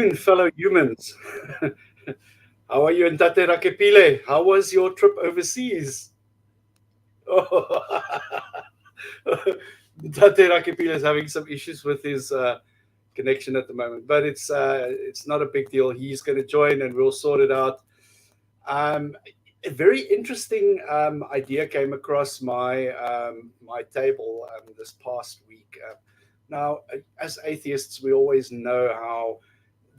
again, fellow humans. How are you in Tate Rakepile? How was your trip overseas? Oh. Tate Rakepile is having some issues with his connection at the moment, but it's not a big deal. He's going to join, and we'll sort it out. A very interesting idea came across my table this past week. Now, as atheists, we always know how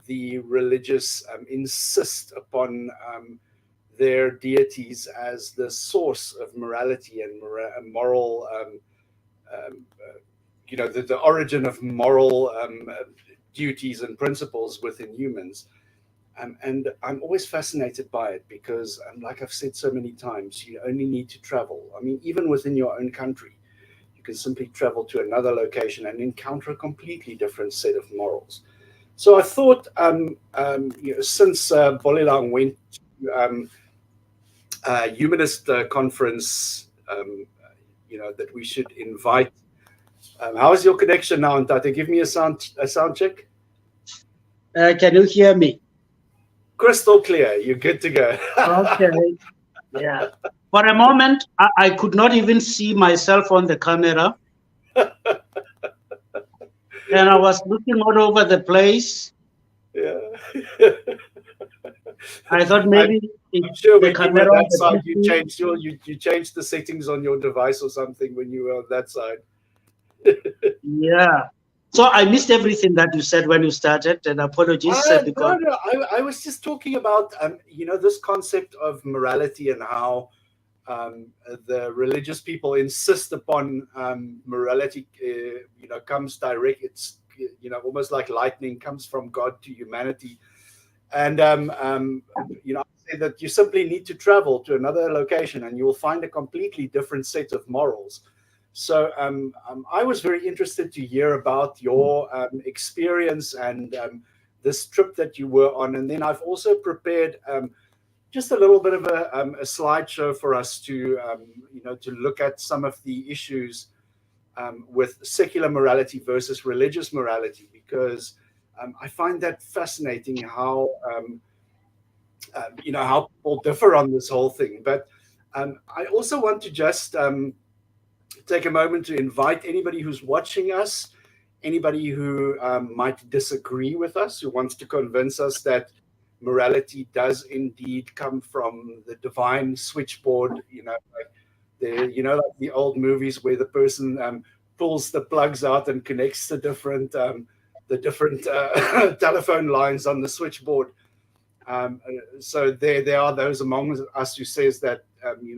the religious insist upon their deities as the source of morality and moral, the origin of moral duties and principles within humans. And I'm always fascinated by it because, like I've said so many times, you only need to travel. I mean, even within your own country, you can simply travel to another location and encounter a completely different set of morals. So I thought, since Bolilang went to Humanist conference, that we should invite. How is your connection now, Ntate? Give me a sound check. Can you hear me? Crystal clear. You're good to go. Okay. Yeah. For a moment, I could not even see myself on the camera. And I was looking all over the place. Yeah. I thought maybe I'm sure when you were on that side, you changed the settings on your device or something when you were on that side. Yeah. So I missed everything that you said when you started, and apologies. No. I was just talking about this concept of morality and how the religious people insist upon morality. Comes direct. It's almost like lightning comes from God to humanity, and I say that you simply need to travel to another location and you will find a completely different set of morals. So I was very interested to hear about your experience and this trip that you were on. And then I've also prepared just a little bit of a slideshow for us to look at some of the issues with secular morality versus religious morality, because I find that fascinating how people differ on this whole thing. But I also want to just take a moment to invite anybody who's watching us, anybody who might disagree with us, who wants to convince us that morality does indeed come from the divine switchboard, like the old movies where the person pulls the plugs out and connects the different telephone lines on the switchboard. So there are those among us who says that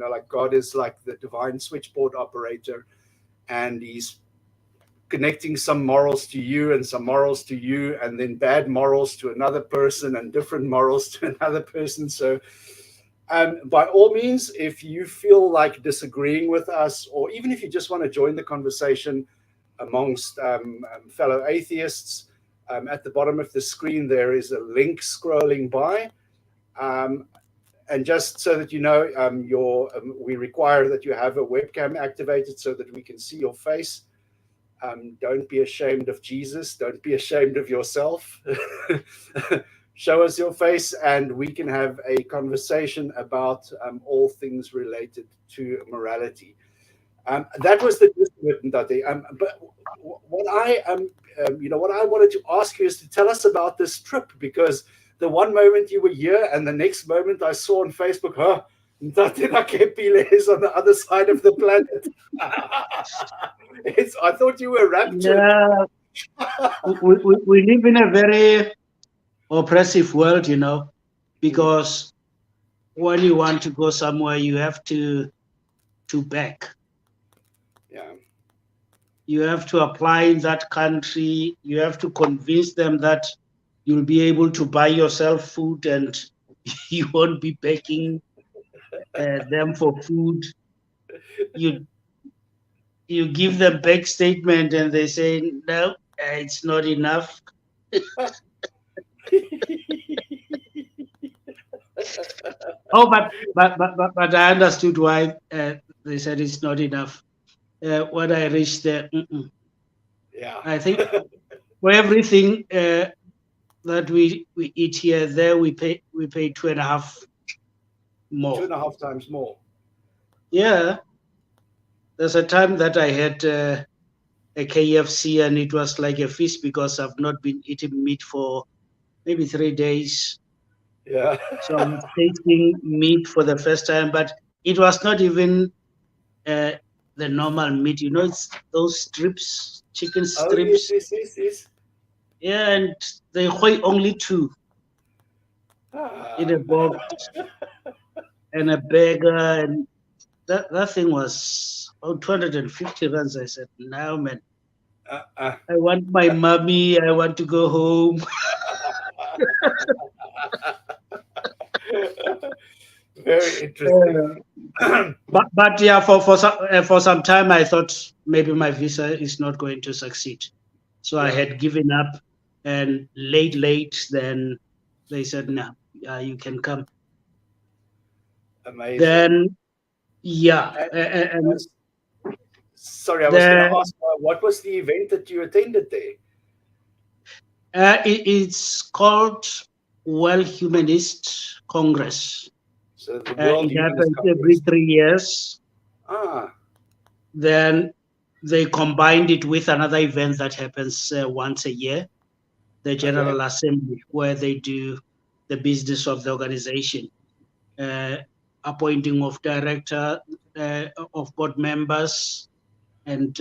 like God is like the divine switchboard operator, and he's connecting some morals to you and some morals to you, and then bad morals to another person and different morals to another person. So by all means, if you feel like disagreeing with us, or even if you just want to join the conversation amongst fellow atheists, at the bottom of the screen there is a link scrolling by. And just so that you know, we require that you have a webcam activated so that we can see your face. Don't be ashamed of Jesus. Don't be ashamed of yourself. Show us your face, and we can have a conversation about all things related to morality. That was the gist of it, Ntate. But what I wanted to ask you is to tell us about this trip, because the one moment you were here and the next moment I saw on Facebook, Ntate Rakepile is on the other side of the planet. I thought you were raptured. Yeah. we live in a very oppressive world, because when you want to go somewhere, you have to beg. Yeah. You have to apply in that country. You have to convince them that you'll be able to buy yourself food and you won't be begging them for food. You give them bank statement and they say, no, it's not enough. Oh, but I understood why they said it's not enough. When I reached there, yeah, I think for everything, that we eat here. There we pay 2.5 more. 2.5 times more. Yeah. There's a time that I had a KFC and it was like a feast because I've not been eating meat for maybe 3 days. Yeah. So I was tasting meat for the first time, but it was not even the normal meat. You know, it's those strips, chicken strips. Oh, yes. Yeah, and they weigh only 2 in a box and a burger, and that thing was about 250 rands. I said, no, man. I want my mommy. I want to go home. Very interesting. But yeah, for some time I thought maybe my visa is not going to succeed, so I had given up. And late, then they said, "No, you can come." Amazing. Then yeah, and sorry, I was going to ask, what was the event that you attended there? It's called World Humanist Congress. So the World it Humanist happens Congress. every 3 years. Then they combined it with another event that happens once a year, the General Assembly, where they do the business of the organization, appointing of director, of board members, and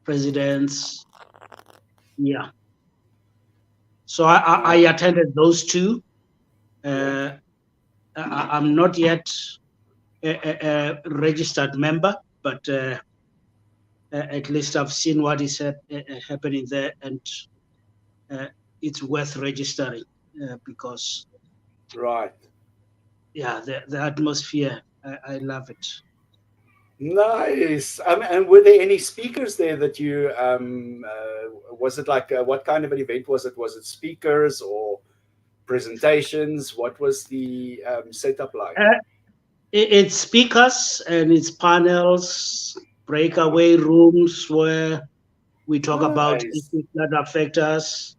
presidents. Yeah. So I attended those two. I'm not yet a registered member, but at least I've seen what is happening there, and it's worth registering because, yeah, the atmosphere, I love it. Nice. And were there any speakers there that you? Was it like what kind of an event was it? Was it speakers or presentations? What was the setup like? It's speakers and it's panels, breakaway rooms where we talk about issues that affect us.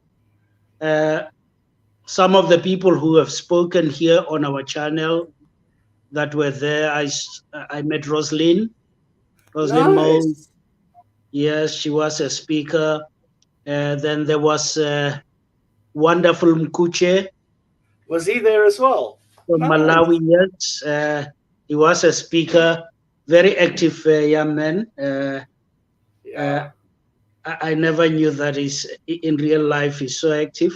Some of the people who have spoken here on our channel that were there, I met Roslyn Moe. Yes, she was a speaker. Then there was wonderful Mkuche. Was he there as well? From Malawi, yes. He was a speaker, very active young man. I never knew that in real life he's so active.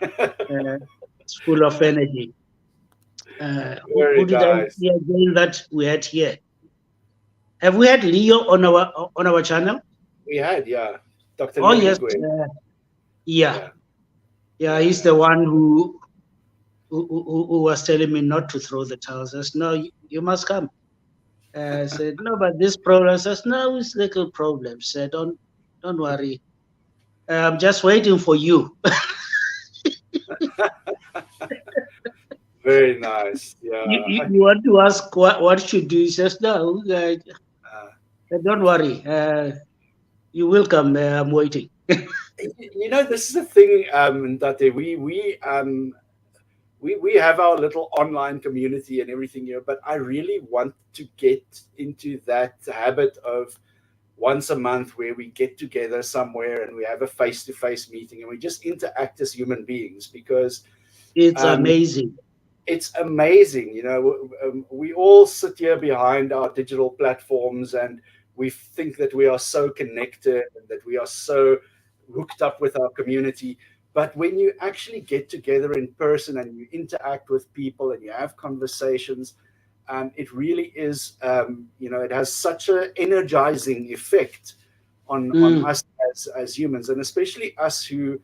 It's full of energy. Who did I see again that we had here? Have we had Leo on our channel? We had, yeah. Dr. Oh, yes. Yeah, he's the one who was telling me not to throw the towels. I said, no, you must come. I said, no, but this problem. Says, no, it's little problems. Said, don't worry. I'm just waiting for you. Very nice. Yeah. You want to ask what should do? He says, no, don't worry. You will come. I'm waiting. You know, this is the thing, that we have our little online community and everything here, but I really want to get into that habit of once a month where we get together somewhere and we have a face-to-face meeting and we just interact as human beings, because it's amazing. It's amazing. You know, we all sit here behind our digital platforms and we think that we are so connected and that we are so hooked up with our community. But when you actually get together in person and you interact with people and you have conversations, it really is, it has such an energizing effect on us as humans, and especially us who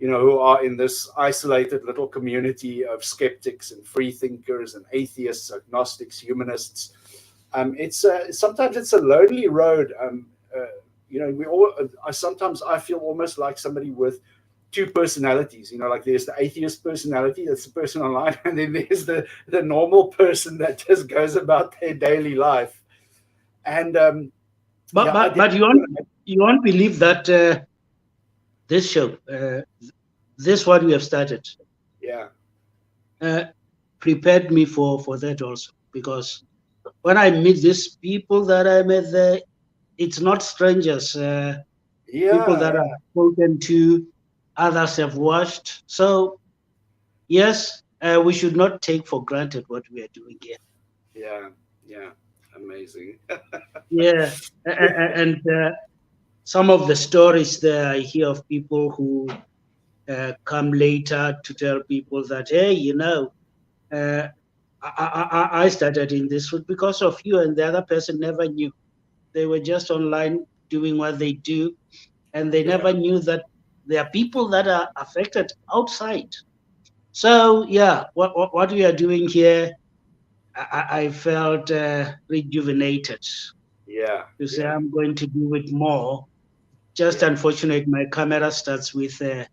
are in this isolated little community of skeptics and free thinkers and atheists, agnostics, humanists. Sometimes it's a lonely road. Sometimes I feel almost like somebody with two personalities. Like there's the atheist personality, that's the person online, and then there's the normal person that just goes about their daily life. And but you won't believe that this show, this what we have started Yeah. prepared me for that also, because when I meet these people that I met there, it's not strangers. People Yeah. that I've spoken to, others have watched. So yes, we should not take for granted what we are doing here. Yeah. Yeah. Amazing. Yeah, and some of the stories that I hear of people who come later to tell people that, hey, uh, I started in this route because of you, and the other person never knew. They were just online doing what they do, and they Yeah. never knew that there are people that are affected outside. So yeah, what we are doing here, I felt rejuvenated Yeah. to say Yeah. I'm going to do it more. Just Yeah. unfortunate, my camera starts with a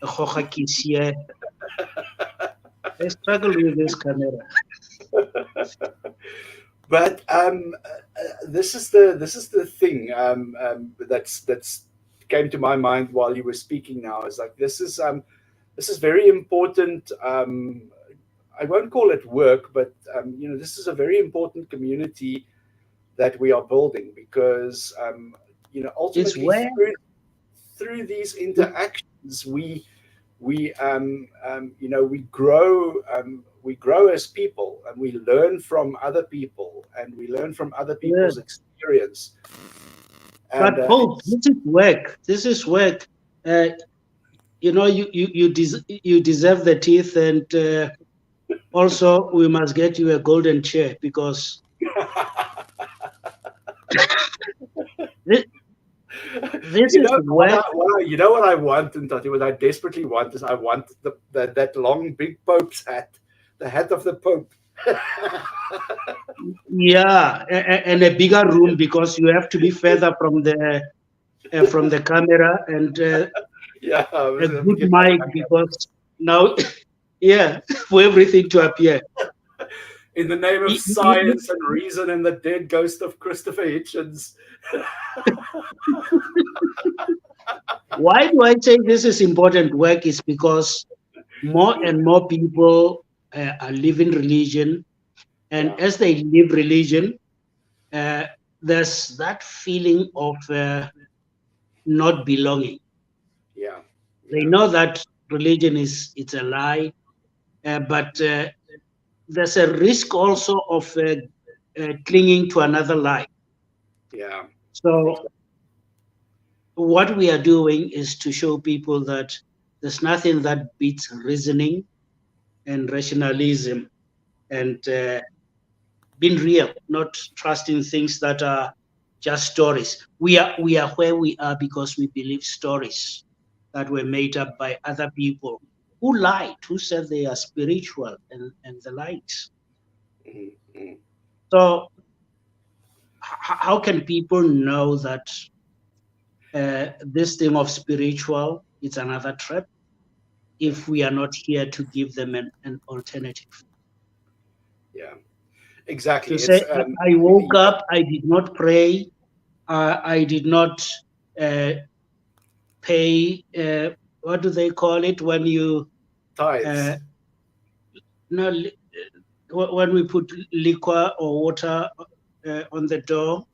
Hoja Kiss here. I struggle with this camera. But this is the thing that's came to my mind while you were speaking now. Is like this is very important. I won't call it work, but this is a very important community that we are building because It's ultimately where through these interactions we grow as people, and we learn from other people, and we learn from other yeah. people's experience. And But Pope, this is work. This is work. Uh, you deserve the teeth, and also we must get you a golden chair because this, this is work. what I want, and what I desperately want is I want that long big Pope's hat, the hat of the Pope. Yeah, and a bigger room because you have to be further from the camera, and Yeah, I a was good get my mic because now, yeah, for everything to appear. in the name of Y- y- y- science and reason and the dead ghost of Christopher Hitchens. Why do I say this is important work? Is because more and more people are living religion, and Yeah, as they live religion, uh, there's that feeling of not belonging. yeah, They yeah, know that religion it's a lie, but there's a risk also of clinging to another lie. yeah. So Exactly. what we are doing is to show people that there's nothing that beats reasoning and rationalism and being real, not trusting things that are just stories. We are where we are because we believe stories that were made up by other people who lied, who said they are spiritual and the likes. Mhm, mhm. So how can people know that this thing of spiritual is another trap Yeah, if we are not here to give them an alternative? yeah. To Exactly. say, It's I woke up, I did not pray, I did not uh, pay, what do they call it when you, uh, tithes, no, when we put liquor or water on the door?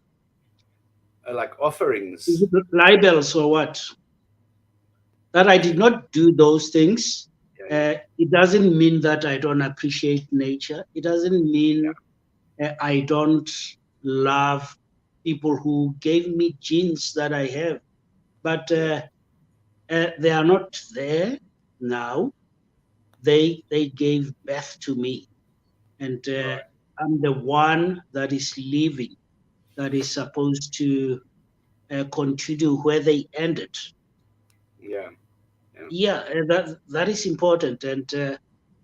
like Is offerings. it libels or what? That I did not do those things. Yeah, yeah, It doesn't mean that I don't appreciate nature. It doesn't mean I don't love people who gave me genes that I have, but yeah, they are not there now. They gave birth to me, and right. I'm the one that is living, that is supposed to continue where they ended. Yeah, yeah, Yeah, that is important, and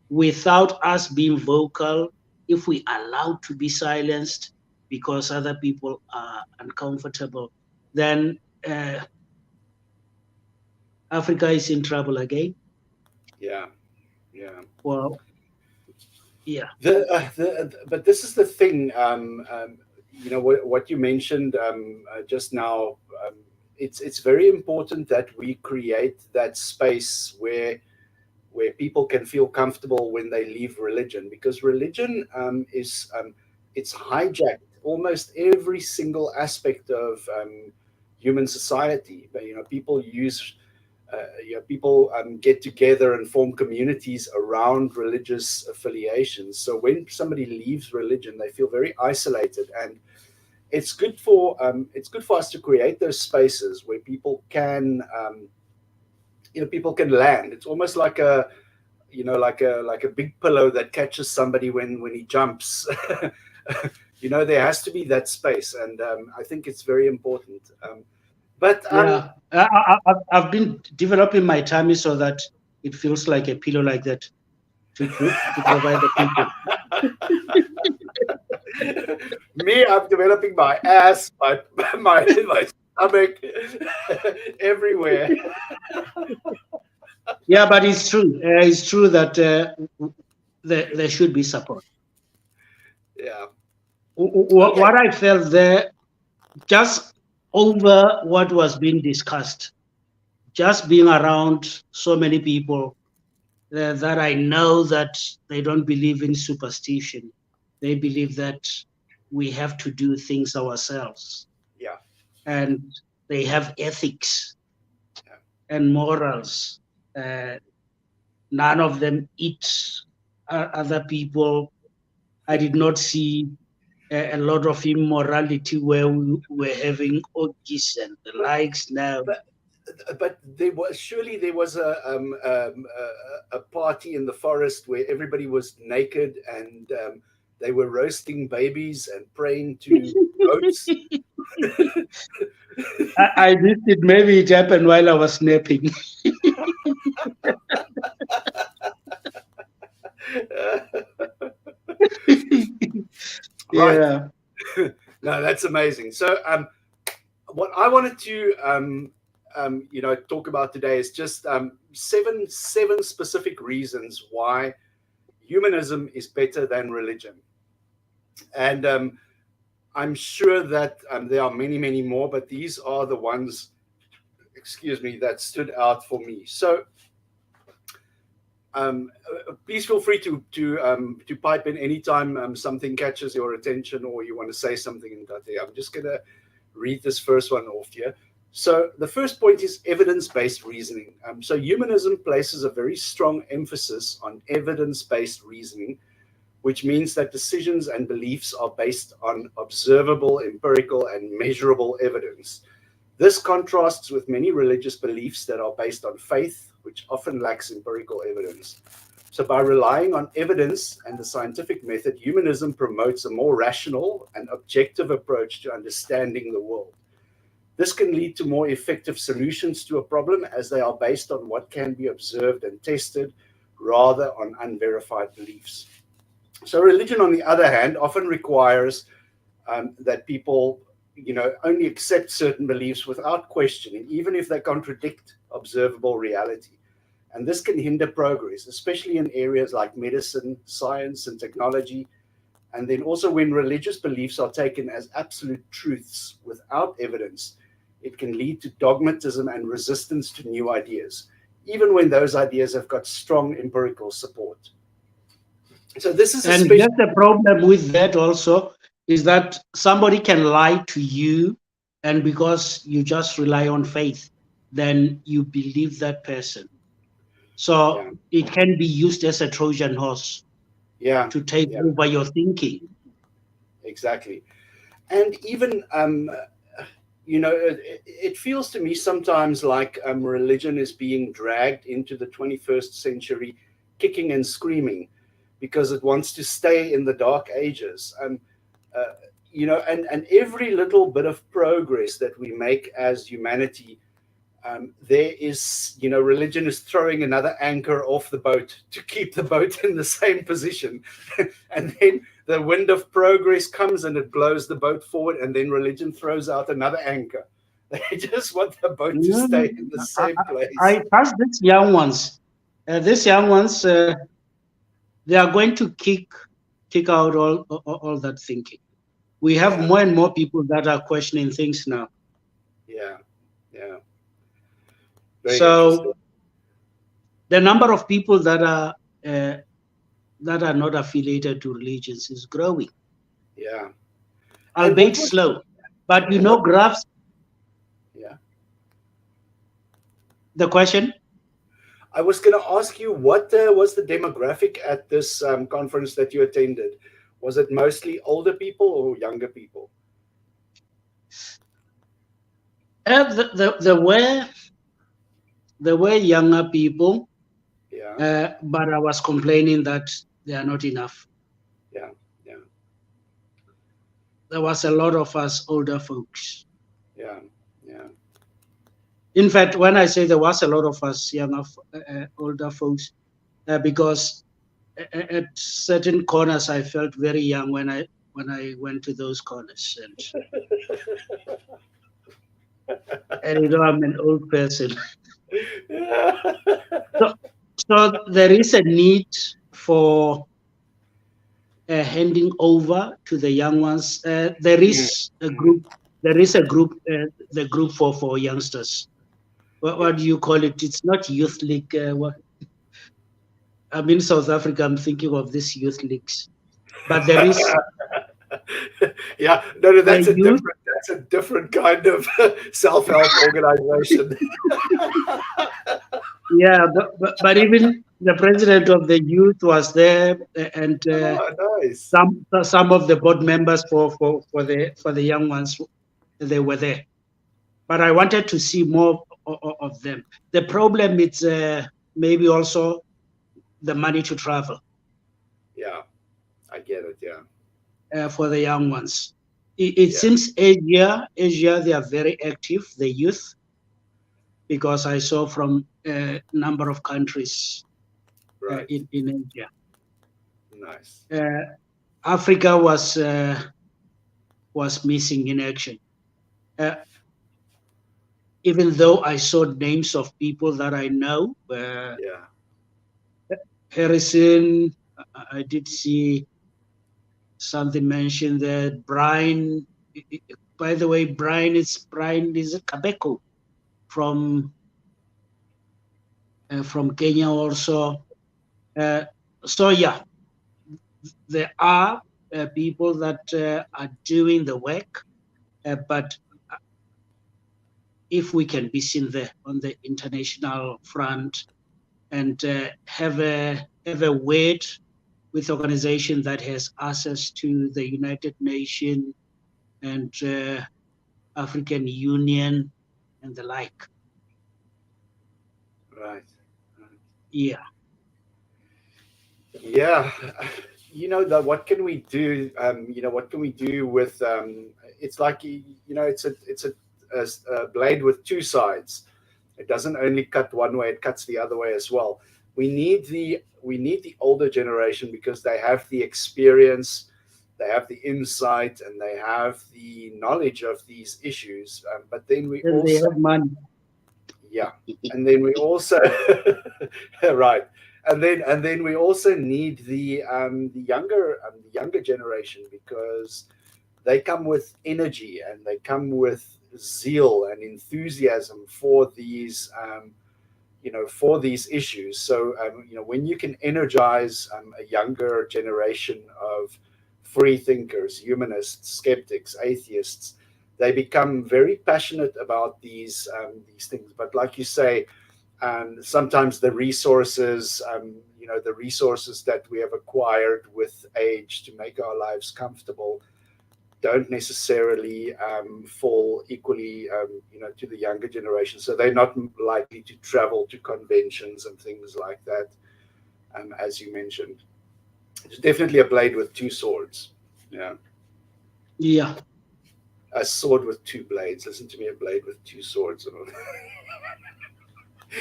without us being vocal, if we allow to be silenced because other people are uncomfortable, then Africa is in trouble again. yeah, yeah. Well, yeah, But this is the thing. What you mentioned just now. it's very important that we create that space where people can feel comfortable when they leave religion, because religion it's hijacked almost every single aspect of human society. But, people use people get together and form communities around religious affiliations. So when somebody leaves religion, they feel very isolated, and it's good for us to create those spaces where people can land. It's almost like a like a big pillow that catches somebody when he jumps. There has to be that space, and I think it's very important. Yeah, I've been developing my tummy so that it feels like a pillow like that to provide the people. Me, I'm developing my ass, my stomach, everywhere. Yeah, but it's true. It's true that there should be support. Yeah. What I felt there, just over what was being discussed, just being around so many people that I know that they don't believe in superstition. They believe that we have to do things ourselves. Yeah. And they have ethics and morals. None of them eat other people. I did not see a lot of immorality where we were having orgies and the likes now. But there was a party in the forest where everybody was naked, and they were roasting babies and praying to goats. I missed it. Maybe it happened while I was napping. Right. Yeah. No, that's amazing. So, what I wanted to talk about today is just seven specific reasons why humanism is better than religion. And I'm sure that there are many, many more, but these are the ones, that stood out for me. So please feel free to pipe in anytime something catches your attention or you want to say something in that. I'm just going to read this first one off here. So the first point is evidence-based reasoning. So humanism places a very strong emphasis on evidence-based reasoning, which means that decisions and beliefs are based on observable, empirical, and measurable evidence. This contrasts with many religious beliefs that are based on faith, which often lacks empirical evidence. So by relying on evidence and the scientific method, humanism promotes a more rational and objective approach to understanding the world. This can lead to more effective solutions to a problem, as they are based on what can be observed and tested rather on unverified beliefs. So religion, on the other hand, often requires that people only accept certain beliefs without questioning, even if they contradict observable reality. And this can hinder progress, especially in areas like medicine, science, and technology. And then also when religious beliefs are taken as absolute truths without evidence, it can lead to dogmatism and resistance to new ideas, even when those ideas have got strong empirical support. So this is and just the problem with that also is that somebody can lie to you, and because you just rely on faith, then you believe that person. So it can be used as a Trojan horse to take over your thinking. Exactly. And even, it feels to me sometimes like religion is being dragged into the 21st century kicking and screaming because it wants to stay in the dark ages. And every little bit of progress that we make as humanity, there is, religion is throwing another anchor off the boat to keep the boat in the same position. And then the wind of progress comes and it blows the boat forward, and then religion throws out another anchor. They just want the boat to stay in the same place. I ask these young ones, they are going to kick out all that thinking. We have more and more people that are questioning things now. Yeah. Yeah. Very interesting. So the number of people that are not affiliated to religions is growing, Yeah. And albeit slow. But graphs. Yeah. The question? I was going to ask you, what was the demographic at this conference that you attended? Was it mostly older people or younger people? There were younger people, Yeah. but I was complaining that they are not enough. Yeah. Yeah. There was a lot of us older folks. Yeah. Yeah. In fact, when I say there was a lot of us older folks, because at certain corners I felt very young when I went to those corners, and I'm an old person. So there is a need for handing over to the young ones. There is a group. The group for youngsters. What do you call it? It's not youth league. I'm in South Africa. I'm thinking of these youth leagues, but there is. Yeah, no, that's a different kind of self-help organization. Yeah, but even the president of the youth was there, and Nice. some of the board members for the young ones, they were there. But I wanted to see more of them. The problem is maybe also the money to travel. Yeah, I get it. Yeah. For the young ones, it seems Asia they are very active, the youth, because I saw from a number of countries in Asia. Nice. Africa was missing in action. Even though I saw names of people that I know, Harrison, I did see something mentioned that Brian. By the way, Brian is a Kabeko from Kenya also. So yeah, there are people that are doing the work, but if we can be seen there on the international front and have a word with organization that has access to the United Nations and African Union and the like. Right. Yeah. Yeah. What can we do? What can we do with? It's like it's a blade with two sides. It doesn't only cut one way; it cuts the other way as well. We need the older generation because they have the experience, they have the insight, and they have the knowledge of these issues. But then we also they have money. Yeah, and then we also right, and then we also need the younger generation because they come with energy and they come with zeal and enthusiasm for these for these issues. So when you can energize a younger generation of free thinkers, humanists, skeptics, atheists, they become very passionate about these things. But like you say, sometimes the resources the resources that we have acquired with age to make our lives comfortable don't necessarily fall equally to the younger generation. So they're not likely to travel to conventions and things like that, as you mentioned. It's definitely a blade with two swords. Yeah. A sword with two blades. Listen to me, a blade with two swords.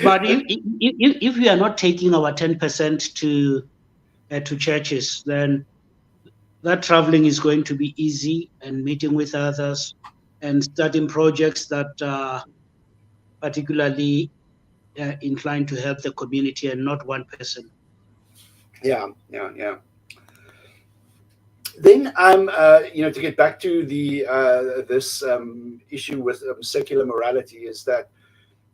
But if we are not taking our 10% to churches, then that traveling is going to be easy, and meeting with others and starting projects that are particularly inclined to help the community and not one person. Yeah. Then, to get back to the this issue with secular morality, is that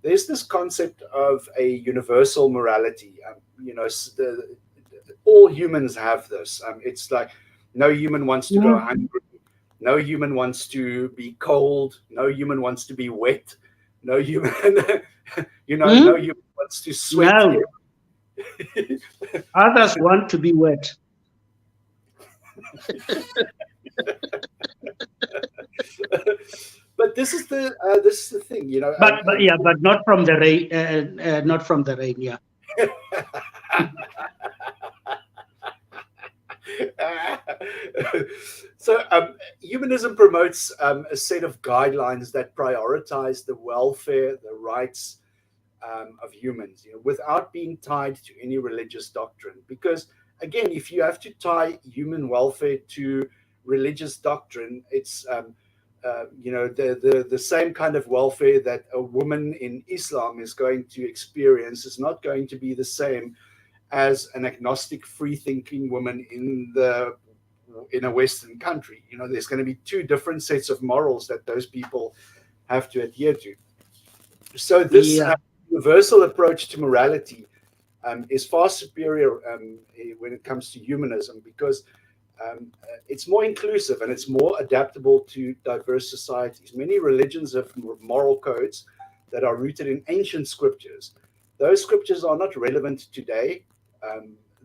there's this concept of a universal morality. All humans have this. It's like no human wants to go hungry, no human wants to be cold, no human wants to be wet, no human, no human wants to sweat. No. Others want to be wet. But this is the thing, But not from the rain. Not from the rain. Yeah. So humanism promotes a set of guidelines that prioritize the welfare, the rights of humans, without being tied to any religious doctrine. Because again, if you have to tie human welfare to religious doctrine, it's the same kind of welfare that a woman in Islam is going to experience is not going to be the same as an agnostic, free-thinking woman in a Western country. There's going to be two different sets of morals that those people have to adhere to. So this universal approach to morality is far superior when it comes to humanism, because it's more inclusive and it's more adaptable to diverse societies. Many religions have moral codes that are rooted in ancient scriptures. Those scriptures are not relevant today.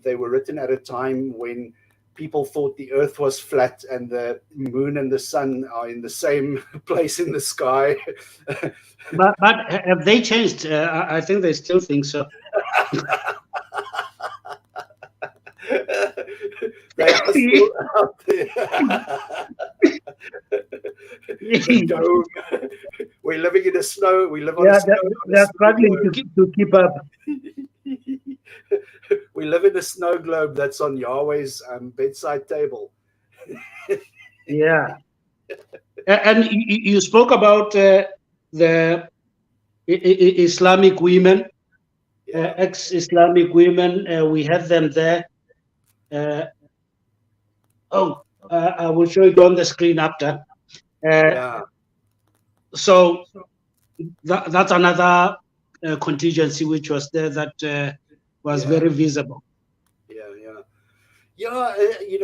They were written at a time when people thought the earth was flat and the moon and the sun are in the same place in the sky. but have they changed? I think they still think so. They are still out there. The dome. We're living in the snow. We live on a snow. They're struggling to keep up. We live in a snow globe that's on Yahweh's bedside table. Yeah. And you spoke about the Islamic women, ex-Islamic women. We had them there. I will show it on the screen after. So that's another contingency which was there that was very visible.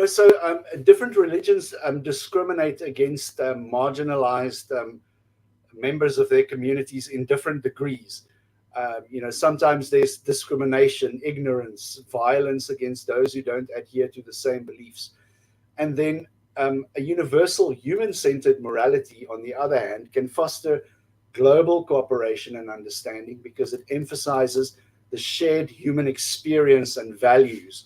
So different religions discriminate against marginalized members of their communities in different degrees. Sometimes there's discrimination, ignorance, violence against those who don't adhere to the same beliefs. And then a universal human-centered morality, on the other hand, can foster global cooperation and understanding because it emphasizes the shared human experience and values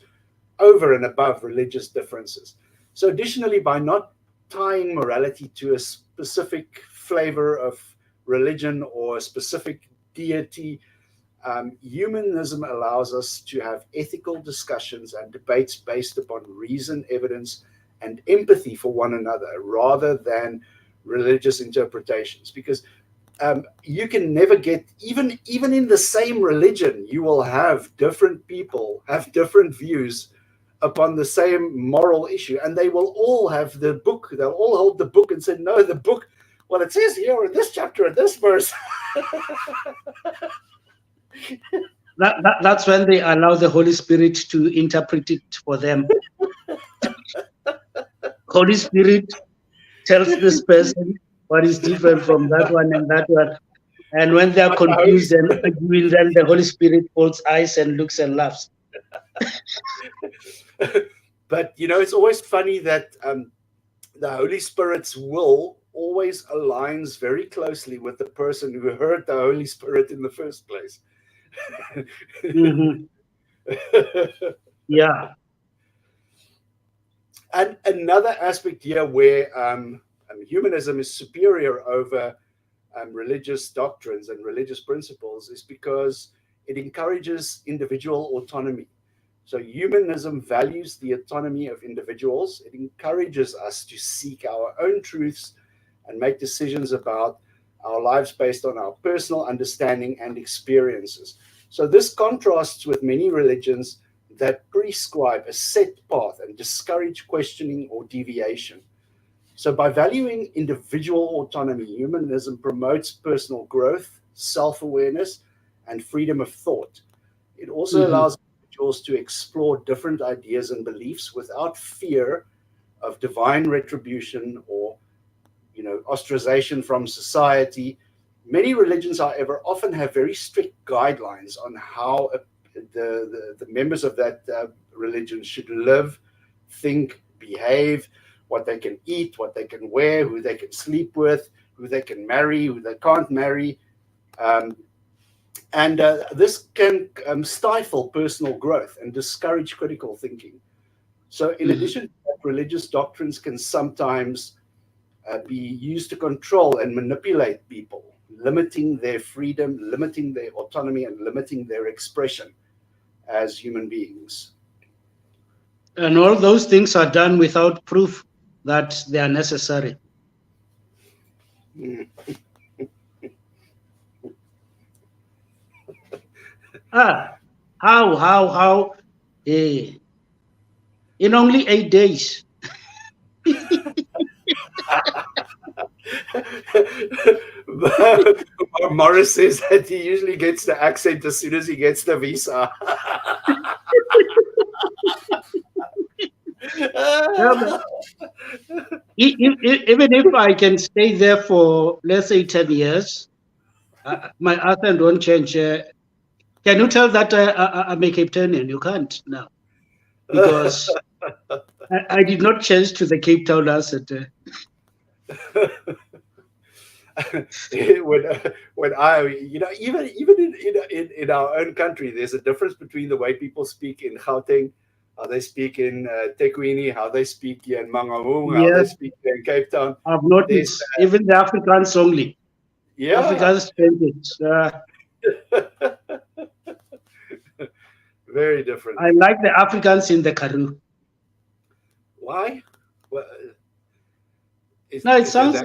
over and above religious differences. So additionally, by not tying morality to a specific flavor of religion or a specific deity, humanism allows us to have ethical discussions and debates based upon reason, evidence, and empathy for one another rather than religious interpretations. Because you can never get, even in the same religion, you will have different people have different views upon the same moral issue, and they will all have the book. They'll all hold the book and say, no, the book, well, it says here in this chapter, in this verse. That's when they allow the Holy Spirit to interpret it for them. Holy Spirit tells this person what is different from that one and that one. And when they are confused and arguing, then the Holy Spirit holds eyes and looks and laughs. But, it's always funny that the Holy Spirit's will always aligns very closely with the person who heard the Holy Spirit in the first place. Mm-hmm. Yeah. And another aspect here where humanism is superior over religious doctrines and religious principles is because it encourages individual autonomy. So humanism values the autonomy of individuals. It encourages us to seek our own truths and make decisions about our lives based on our personal understanding and experiences. So this contrasts with many religions that prescribe a set path and discourage questioning or deviation. So by valuing individual autonomy, humanism promotes personal growth, self-awareness, and freedom of thought. It also allows individuals to explore different ideas and beliefs without fear of divine retribution or, ostracization from society. Many religions, however, often have very strict guidelines on how the members of that religion should live, think, behave, what they can eat, what they can wear, who they can sleep with, who they can marry, who they can't marry. And this can stifle personal growth and discourage critical thinking. So in addition to that, religious doctrines can sometimes be used to control and manipulate people, limiting their freedom, limiting their autonomy, and limiting their expression as human beings. And all those things are done without proof that they are necessary. How? In only 8 days. Morris says that he usually gets the accent as soon as he gets the visa. Even if I can stay there for, let's say, 10 years, my accent won't change. Can you tell that I'm a Cape Townian? You can't now, because I did not change to the Cape Town accent. when I, even in our own country, there's a difference between the way people speak in Gauteng, how they speak in Tekwini, how they speak in Mangaung, how they speak in Cape Town. I've noticed even the Afrikaans only. Yeah, Afrikaans changes. Very different. I like the Africans in the Karoo. Why? Well, it sounds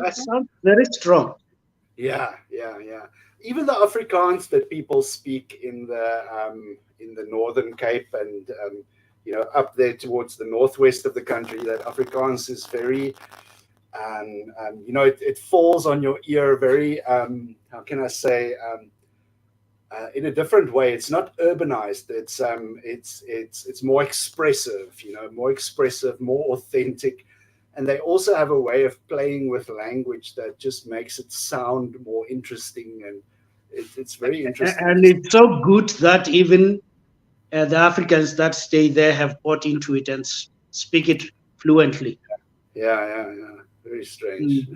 very strong. Yeah. Even the Afrikaans that people speak in the Northern Cape and up there towards the northwest of the country, that Afrikaans is very, it falls on your ear very, how can I say, in a different way. It's not urbanized. It's more expressive, more authentic. And they also have a way of playing with language that just makes it sound more interesting, and it's very interesting. And it's so good that even the Africans that stay there have bought into it and speak it fluently. Yeah. Very strange.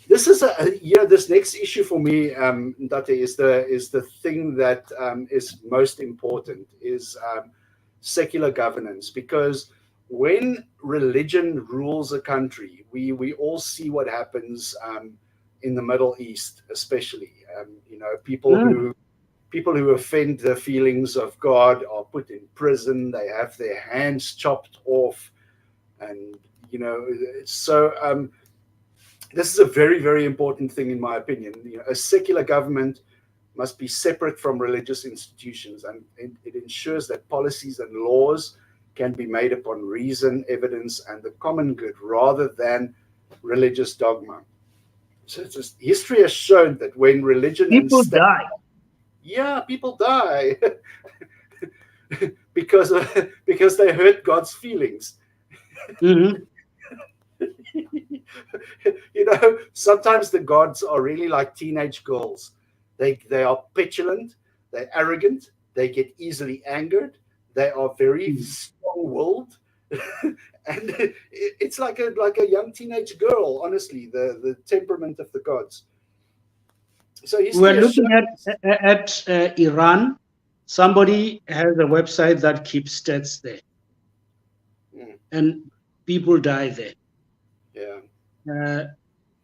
This is this next issue for me, Ndate, is the thing that is most important, is secular governance, because when religion rules a country, we all see what happens in the Middle East, especially. People who offend the feelings of God are put in prison. They have their hands chopped off, and so this is a very, very important thing, in my opinion. A secular government must be separate from religious institutions, and it ensures that policies and laws can be made upon reason, evidence, and the common good, rather than religious dogma. So history has shown that when religion people die. Yeah, people die because they hurt God's feelings. Sometimes the gods are really like teenage girls. They are petulant, they're arrogant, they get easily angered, they are very strong-willed, and it's like a young teenage girl. Honestly, the temperament of the gods. So we're looking at Iran. Somebody has a website that keeps stats there, and people die there. Yeah.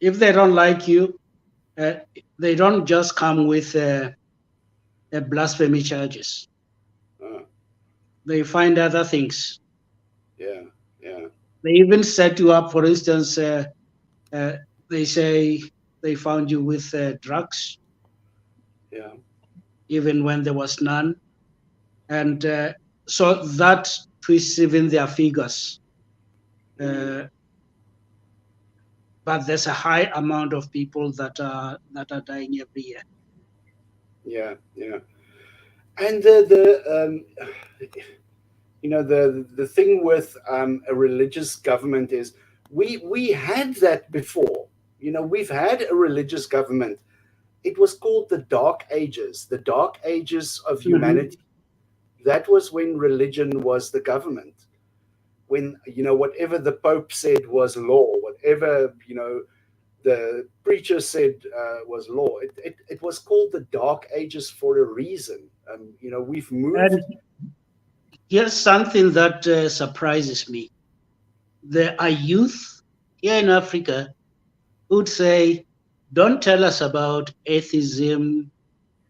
If they don't like you, they don't just come with blasphemy charges. They find other things. Yeah. They even set you up. For instance, they say they found you with drugs. Yeah. Even when there was none. And So that twists even their figures. But there's a high amount of people that are dying every year. Yeah, yeah. And the the thing with a religious government is we had that before. We've had a religious government. It was called the Dark Ages, the Dark Ages of Mhm. humanity. That was when religion was the government. When whatever the Pope said was law, whatever the preacher said was law. It was called the Dark Ages for a reason. We've moved. And here's something that surprises me. There are youth here in Africa who would say, don't tell us about atheism,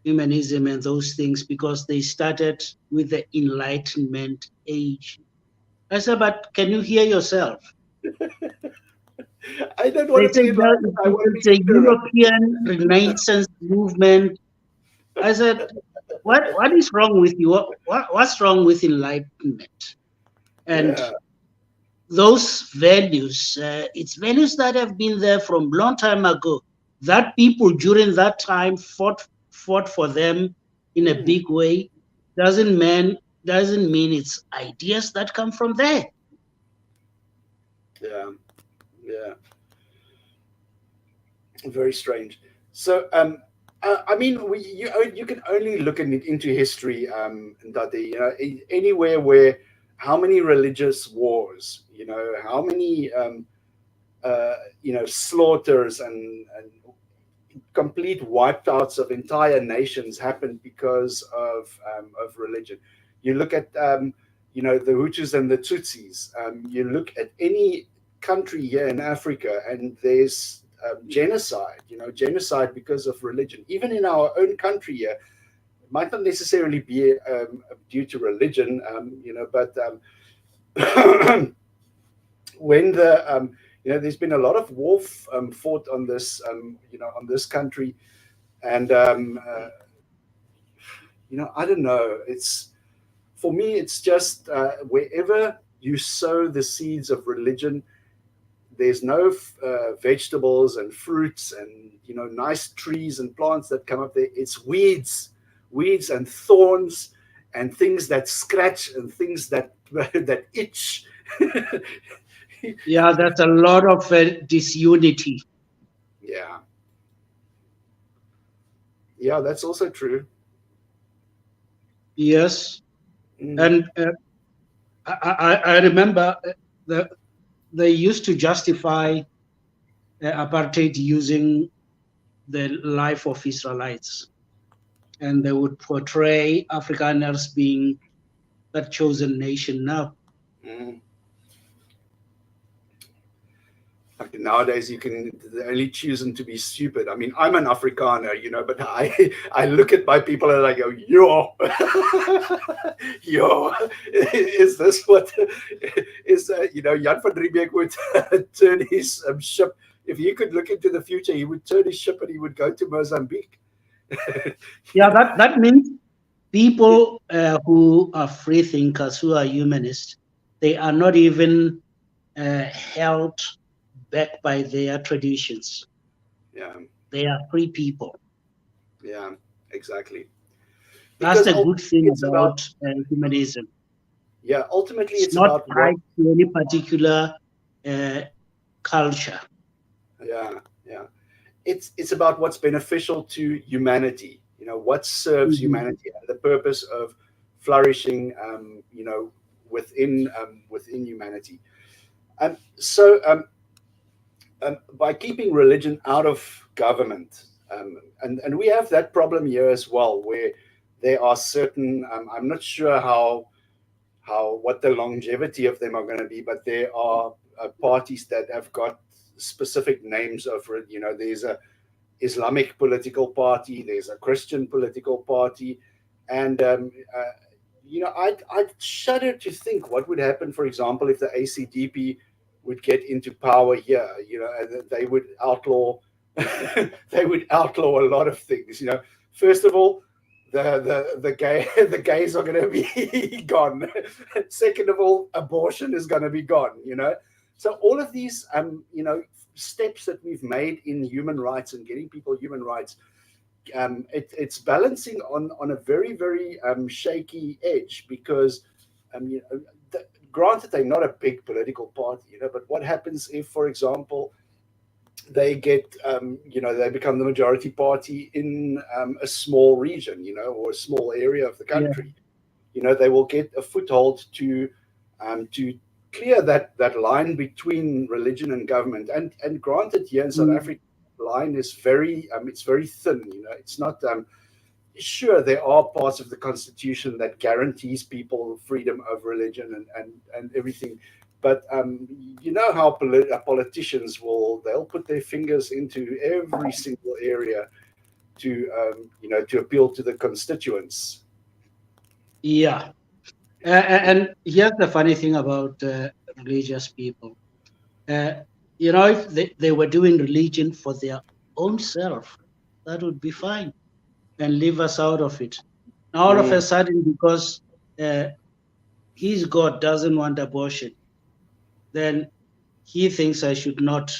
humanism, and those things because they started with the Enlightenment age. I said, but can you hear yourself? I don't want They to say be enlightened. I want to it's be a ignorant. European Renaissance movement. I said, what is wrong with you? What's wrong with enlightenment? And Yeah, those values, it's values that have been there from long time ago. That people during that time fought for them in a mm, big way. Doesn't mean it's ideas that come from there. yeah, yeah. Very strange. So, I mean, you can only look into history, Ndadi, anywhere where how many religious wars, how many, slaughters and complete wiped outs of entire nations happened because of religion. You look at the Hutus and the Tutsis. You look at any country here in Africa, and there's genocide. Genocide because of religion. Even in our own country here, it might not necessarily be due to religion, but when there's been a lot of war fought on this, on this country, and I don't know. It's for me. It's just wherever you sow the seeds of religion, there's no vegetables and fruits and nice trees and plants that come up there. It's weeds and thorns and things that scratch and things that that itch. Yeah, that's a lot of disunity. Yeah, yeah, that's also true. Yes, Mm, and I remember that they used to justify apartheid using the life of Israelites, and they would portray Afrikaners being that chosen nation. Now, mm. Like nowadays, you can only choosing to be stupid. I mean, I'm an Afrikaner, but I look at my people and I go, yo, yo, is this what is Jan van Riebeeck would turn his ship. If he could look into the future, he would turn his ship and he would go to Mozambique. yeah, that means people who are free thinkers, who are humanists, they are not even held back by their traditions. Yeah, They are free people. yeah, exactly. That's Because the good ultimately thing it's about about humanism. yeah, ultimately It's it's not about what. tied to any particular uh, culture. Yeah, yeah. It's about what's beneficial to humanity. What serves Mhm. humanity and the purpose of flourishing. Within humanity. By keeping religion out of government, and we have that problem here as well, where there are certain. I'm not sure how what the longevity of them are going to be, but there are parties that have got specific names of. There's a Islamic political party, there's a Christian political party, and I'd shudder to think what would happen, for example, if the ACDP would get into power here. And they would outlaw they would outlaw a lot of things. First of all, the gays are going to be gone. Second of all, abortion is going to be gone. So all of these steps that we've made in human rights and getting people human rights, it's balancing on a very, very shaky edge, because granted, they're not a big political party, but what happens if, for example, they get, they become the majority party in a small region, or a small area of the country? They will get a foothold to clear that line between religion and government. And granted, here in South Africa, the line is it's very thin. It's not. Sure, there are parts of the constitution that guarantees people freedom of religion and everything. But how politicians they'll put their fingers into every single area to appeal to the constituents. Yeah. And here's the funny thing about religious people. If they were doing religion for their own self, that would be fine and leave us out of it. Now, all of a sudden, because his God doesn't want abortion, then he thinks I should not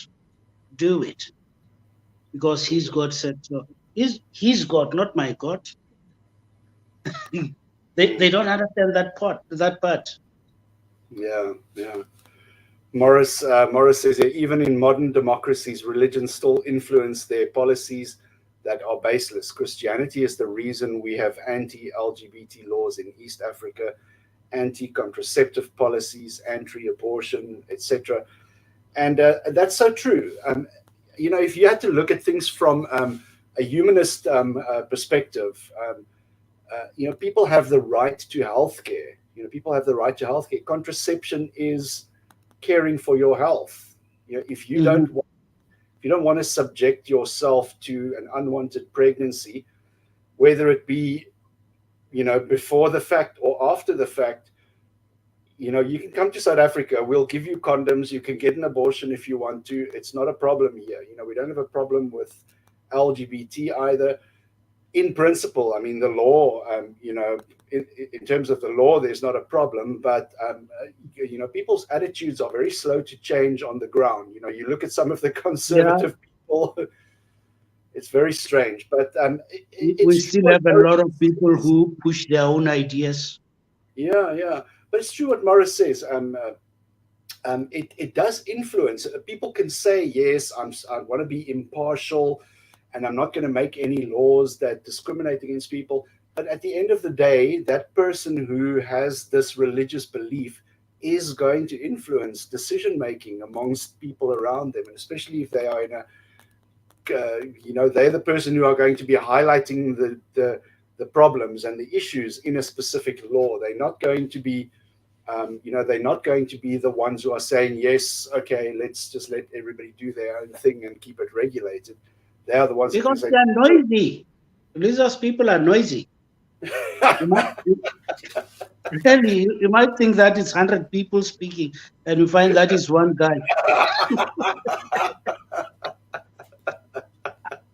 do it because his God said so. His God, not my God. They don't understand that part. Yeah. Morris says that even in modern democracies, religions still influence their policies that are baseless. Christianity is the reason we have anti-LGBT laws in East Africa, anti-contraceptive policies, anti-abortion, etc. And that's so true. If you had to look at things from a humanist perspective, people have the right to healthcare. People have the right to healthcare. Contraception is caring for your health. If you don't want to subject yourself to an unwanted pregnancy, whether it be before the fact or after the fact, you can come to South Africa. We'll give you condoms. You can get an abortion if you want to. It's not a problem here. We don't have a problem with LGBT either. In principle, I mean, the law, in terms of the law, there's not a problem, but people's attitudes are very slow to change on the ground. You look at some of the conservative people, it's very strange. But we still have a lot of people who push their own ideas. Yeah, but it's true what Morris says. It does influence. People can say, yes, I want to be impartial, and I'm not going to make any laws that discriminate against people. But at the end of the day, that person who has this religious belief is going to influence decision-making amongst people around them, and especially if they are in a, they're the person who are going to be highlighting the problems and the issues in a specific law. They're not going to be, they're not going to be the ones who are saying, yes, okay, let's just let everybody do their own thing and keep it regulated. They are the ones because they are noisy. Religious people are noisy. You might think that it's 100 people speaking, and you find that is one guy.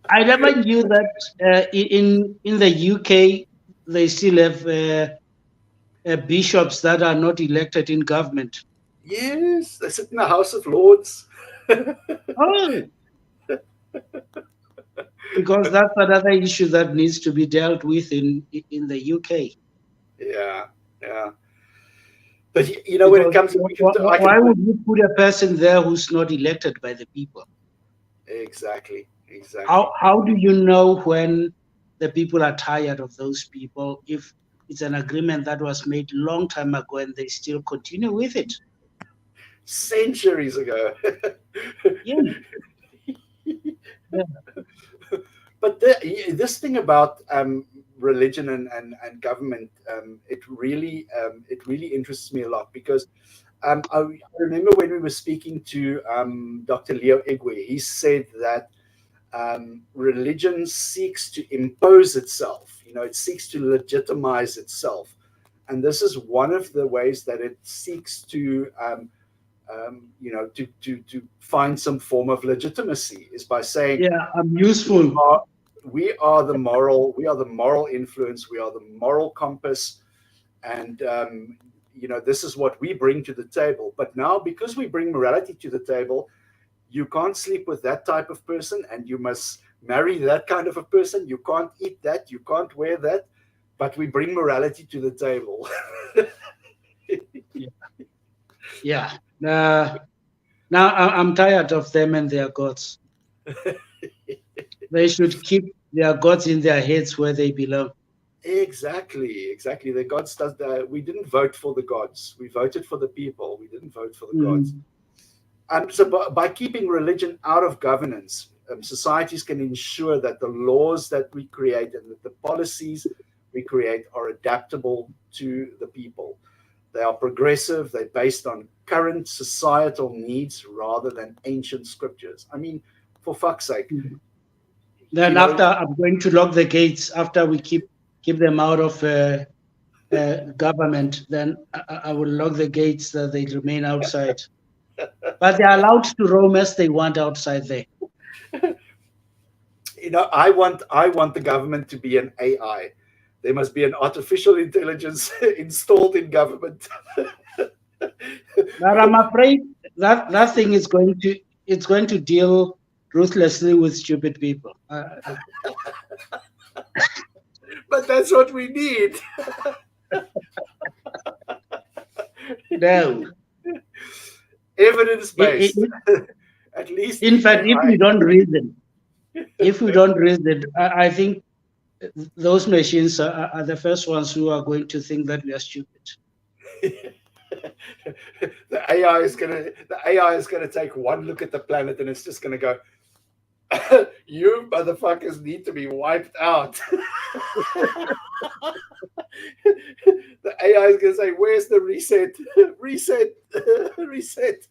I never knew that in the UK they still have bishops that are not elected in government. Yes, they sit in the House of Lords. Oh. Because that's another issue that needs to be dealt with in the UK. Yeah. But when it comes to why would you put a person there who's not elected by the people? Exactly. How do you know when the people are tired of those people if it's an agreement that was made long time ago and they still continue with it? Centuries ago. Yeah. But this thing about religion and government, it really interests me a lot, because I remember when we were speaking to Dr. Leo Egwe, he said that religion seeks to impose itself. It seeks to legitimize itself, and this is one of the ways that it seeks to to find some form of legitimacy, is by saying, yeah, I'm useful. we are the moral influence, we are the moral compass, and this is what we bring to the table. But now, because we bring morality to the table, you can't sleep with that type of person, and you must marry that kind of a person. You can't eat that, you can't wear that, but we bring morality to the table. Yeah. Now I'm tired of them and their gods. They should keep their gods in their heads where they belong. Exactly. The gods we didn't vote for the gods. We voted for the people. We didn't vote for the gods. So by keeping religion out of governance, societies can ensure that the laws that we create and that the policies we create are adaptable to the people. They are progressive. They're based on current societal needs rather than ancient scriptures. I mean, for fuck's sake. Then I'm going to lock the gates after we keep them out of government. Then I will lock the gates that they remain outside. But they're allowed to roam as they want outside there. I want the government to be an AI. There must be an artificial intelligence installed in government. But I'm afraid that thing is going to deal ruthlessly with stupid people. But that's what we need. No. Evidence-based. At least. In fact, if we don't reason, I think those machines are the first ones who are going to think that we are stupid. The AI is gonna take one look at the planet and it's just gonna go, you motherfuckers need to be wiped out. The AI is gonna say, where's the reset? Reset.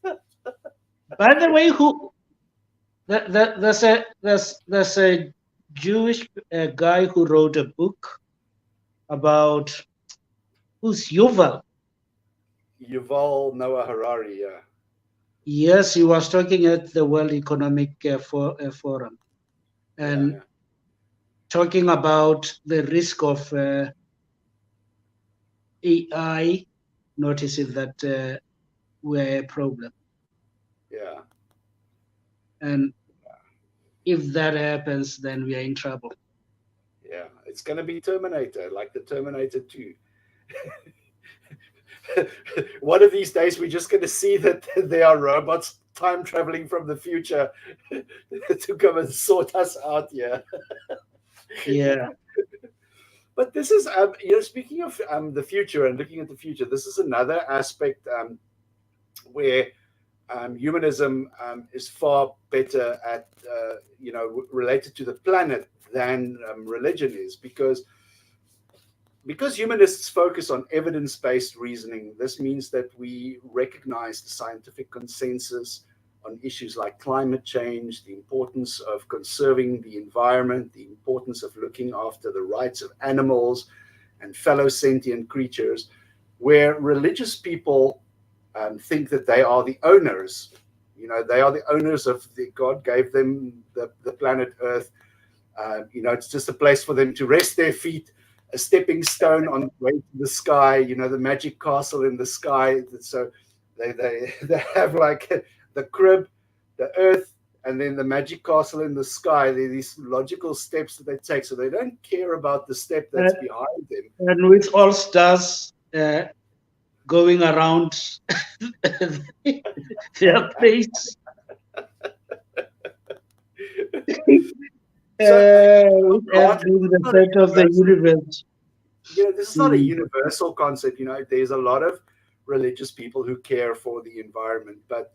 By the way, there's a Jewish guy who wrote a book about who's Yuval Noah Harari. Yeah. Yes, he was talking at the World Economic Forum and talking about the risk of AI noticing that we're a problem. Yeah. And if that happens, then we are in trouble. Yeah, it's going to be Terminator, like the Terminator 2. One of these days, we're just going to see that there are robots time traveling from the future to come and sort us out here. Yeah. But this is, speaking of the future and looking at the future, this is another aspect where humanism is far better at, related to the planet than religion is, because humanists focus on evidence-based reasoning. This means that we recognize the scientific consensus on issues like climate change, the importance of conserving the environment, the importance of looking after the rights of animals and fellow sentient creatures, where religious people think that they are the owners. They are the owners of God gave them the planet Earth. It's just a place for them to rest their feet, a stepping stone on the way to the sky, the magic castle in the sky. So they have like the crib, the earth, and then the magic castle in the sky. They're these logical steps that they take. So they don't care about the step that's behind them. And with all stars going around their place. The center of the universe. This is not a universal concept. There's a lot of religious people who care for the environment, but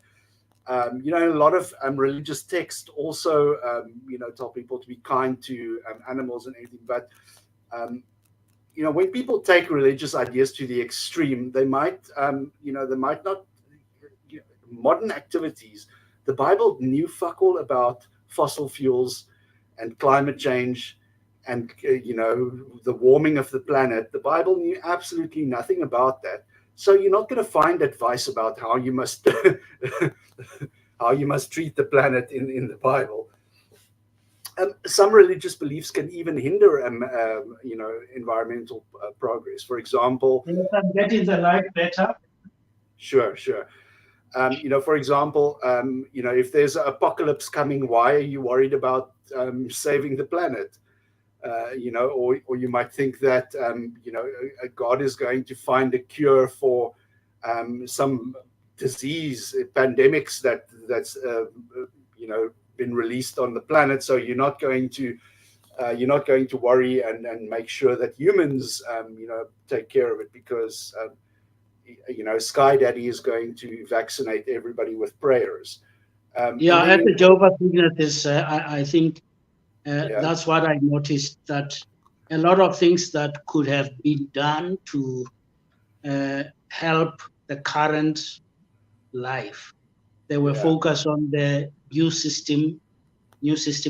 a lot of religious texts also tell people to be kind to animals and everything. But when people take religious ideas to the extreme, they might not. Modern activities. The Bible knew fuck all about fossil fuels and climate change and the warming of the planet. The Bible knew absolutely nothing about that. So you're not going to find advice about how you must treat the planet in the Bible. Some religious beliefs can even hinder, environmental progress. For example, Yes, I'm getting the light better. sure. For example, if there's an apocalypse coming, why are you worried about saving the planet? Or you might think that a God is going to find a cure for some disease, pandemics that's been released on the planet. So you're not going to worry and make sure that humans take care of it, because Sky Daddy is going to vaccinate everybody with prayers. Yeah, as a Jehovah's Witness, I think that's what I noticed, that a lot of things that could have been done to help the current life, they were focused on the new system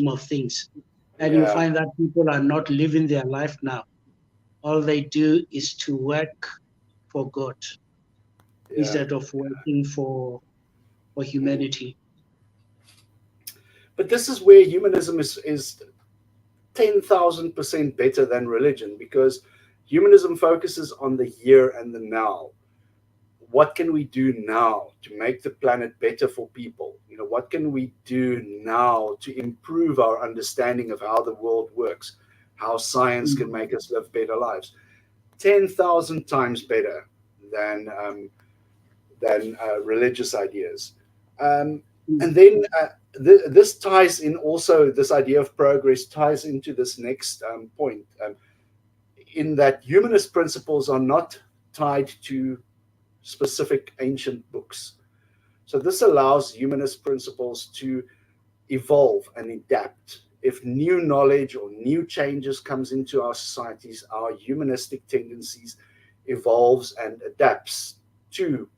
of things. And you find that people are not living their life now. All they do is to work for God instead of working for humanity. But this is where humanism is 10,000% better than religion, because humanism focuses on the here and the now. What can we do now to make the planet better for people? What can we do now to improve our understanding of how the world works, how science can make us live better lives? 10,000 times better than religious ideas. And then this ties in also, this idea of progress ties into this next point, in that humanist principles are not tied to specific ancient books. So this allows humanist principles to evolve and adapt. If new knowledge or new changes comes into our societies, our humanistic tendencies evolves and adapts to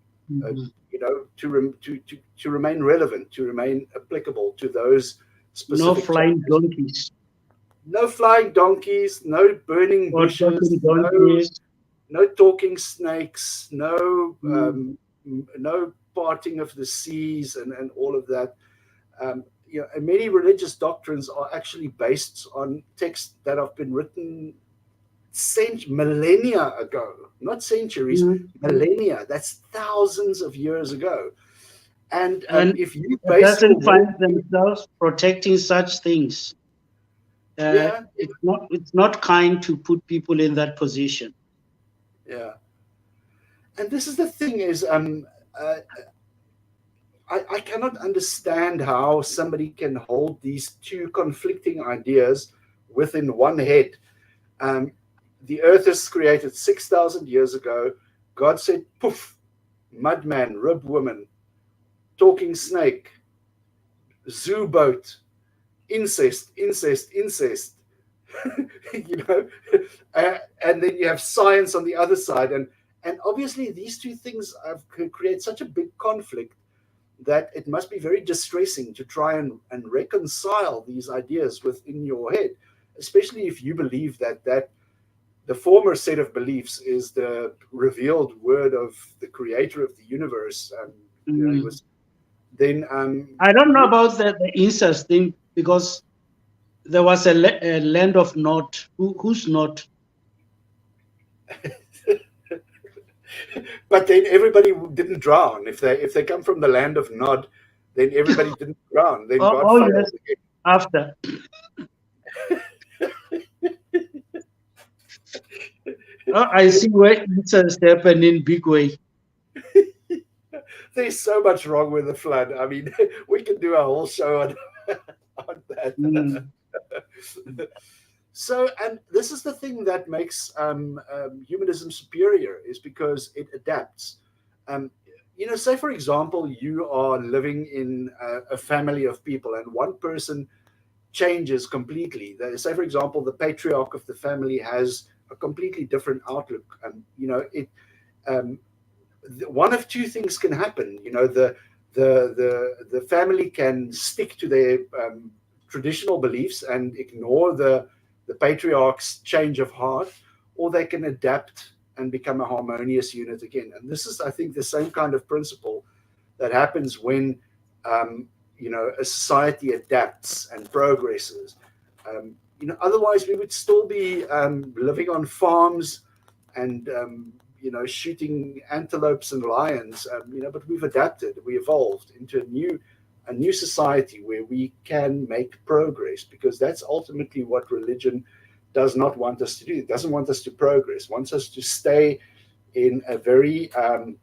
to remain relevant, to remain applicable to those specific. No flying donkeys. No flying donkeys. No burning bushes. No talking snakes. No no parting of the seas and all of that. Many religious doctrines are actually based on texts that have been written millennia ago, not centuries, millennia. That's thousands of years ago. And if you doesn't find themselves protecting such things, it's not kind to put people in that position. Yeah, and this is the thing is, I cannot understand how somebody can hold these two conflicting ideas within one head. The earth is created 6,000 years ago. God said, poof, mudman, rib woman, talking snake, zoo boat, incest. And then you have science on the other side. And obviously these two things create such a big conflict that it must be very distressing to try and reconcile these ideas within your head, especially if you believe that the former set of beliefs is the revealed word of the creator of the universe. He was then. I don't know about the incest thing, because there was a land of Nod. Who's Nod? But then everybody didn't drown. If they come from the land of Nod, then everybody didn't drown. Then God failed again. After. I see where incest happened in big way. There's so much wrong with the flood. I mean, we can do a whole show on that. So, and this is the thing that makes humanism superior, is because it adapts. Say for example, you are living in a family of people, and one person changes completely. Say for example, the patriarch of the family has a completely different outlook, and one of two things can happen. The family can stick to their traditional beliefs and ignore the patriarch's change of heart, or they can adapt and become a harmonious unit again. And this is, I think, the same kind of principle that happens when a society adapts and progresses. Otherwise we would still be living on farms and shooting antelopes and lions. But we've adapted, we evolved into a new society where we can make progress, because that's ultimately what religion does not want us to do. It doesn't want us to progress. It wants us to stay in a very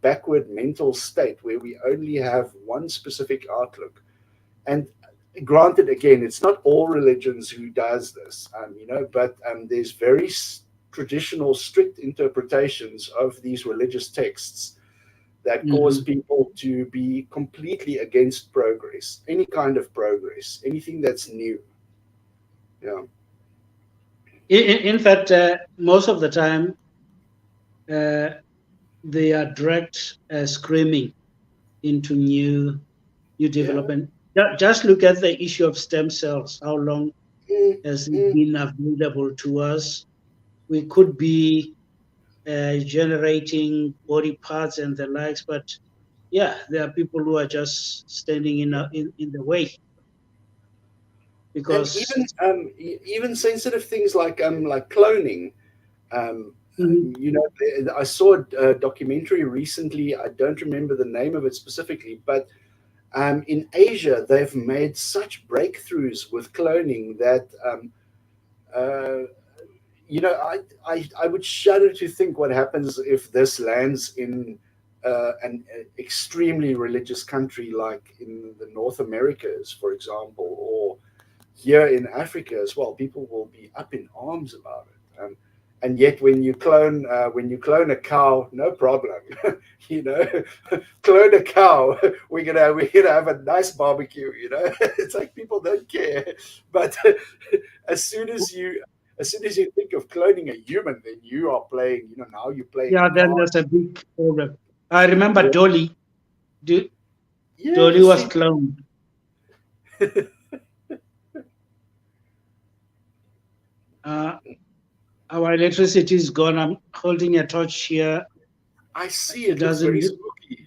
backward mental state where we only have one specific outlook. And granted, again, it's not all religions who does this, but there's very traditional, strict interpretations of these religious texts that cause people to be completely against progress, any kind of progress, anything that's new. Yeah. In fact, most of the time, they are dragged screaming into new development. Just look at the issue of stem cells. How long has it been available to us? We could be generating body parts and the likes, but yeah, there are people who are just standing in the way. Because even sensitive things like cloning. I saw a documentary recently. I don't remember the name of it specifically, but in Asia they've made such breakthroughs with cloning that I would shudder to think what happens if this lands in an extremely religious country like in the North Americas, for example, or here in Africa as well. People will be up in arms about it. And yet, when you clone a cow, no problem. Clone a cow, we're gonna have a nice barbecue. It's like people don't care. But as soon as you think of cloning a human, then you are playing. Now you're playing. Yeah, then there's a big problem. I remember Dolly. Yeah, Dolly was cloned. Our electricity is gone. I'm holding a torch here. I see it. Looks very spooky.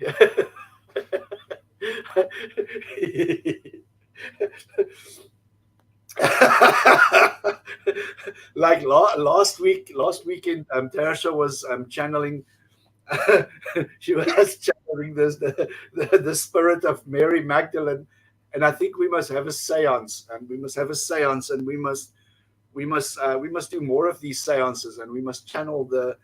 Like last weekend, Tarsha was channeling. She was channeling the spirit of Mary Magdalene, and I think we must have a séance, and we must do more of these séances, and we must channel the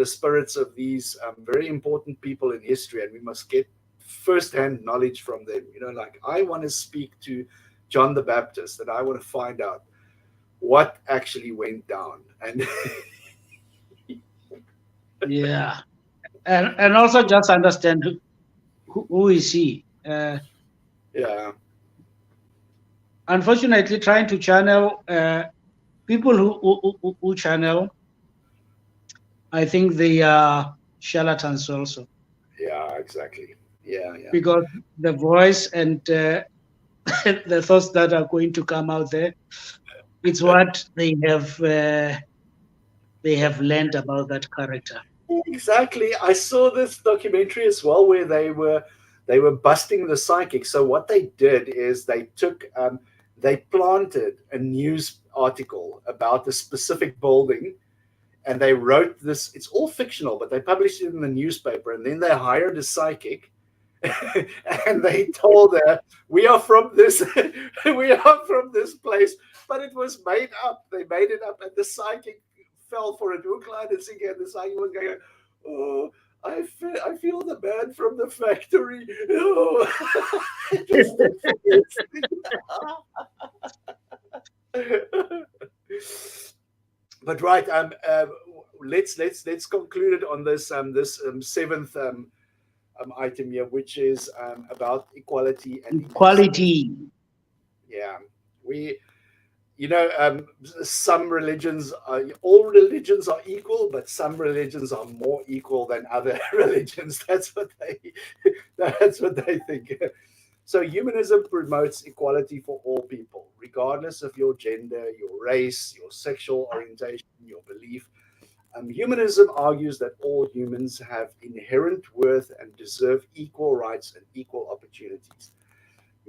spirits of these very important people in history, and we must get first-hand knowledge from them. Like I want to speak to John the Baptist, and I want to find out what actually went down. And yeah, and also just understand who is he. Yeah. Unfortunately, trying to channel people who channel, I think they are charlatans also. Yeah, exactly. Yeah. Because the voice and the thoughts that are going to come out there, it's what they have learned about that character. Exactly. I saw this documentary as well where they were busting the psychic. So what they did is they planted a news article about a specific building, and they wrote this. It's all fictional, but they published it in the newspaper, and then they hired a psychic. And they told her, we are from this place, but it was made up. They made it up, and the psychic fell for it. And the psychic was going, oh, I feel the man from the factory. Oh. But right, let's conclude it on this seventh item here, which is about equality and equality. Yeah, some religions, all religions are equal, but some religions are more equal than other religions. That's what they think. So humanism promotes equality for all people, regardless of your gender, your race, your sexual orientation, your belief. Humanism argues that all humans have inherent worth and deserve equal rights and equal opportunities.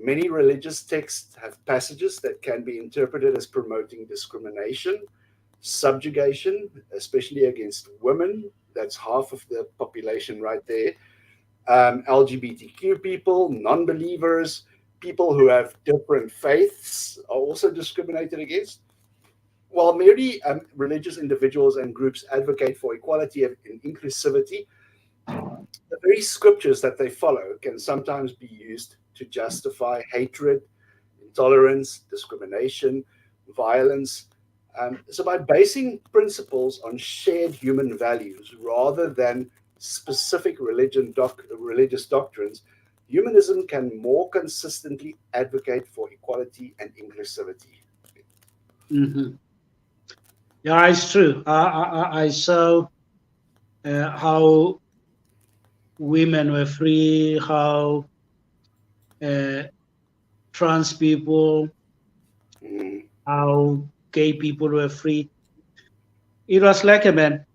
Many religious texts have passages that can be interpreted as promoting discrimination, subjugation, especially against women. That's half of the population right there. LGBTQ people, non-believers, people who have different faiths are also discriminated against. While many religious individuals and groups advocate for equality and inclusivity, the very scriptures that they follow can sometimes be used to justify hatred, intolerance, discrimination, violence. So by basing principles on shared human values rather than specific religious doctrines, humanism can more consistently advocate for equality and inclusivity. Mm-hmm. Yeah, it's true. I saw how women were free, how trans people, how gay people were free. It was like a man,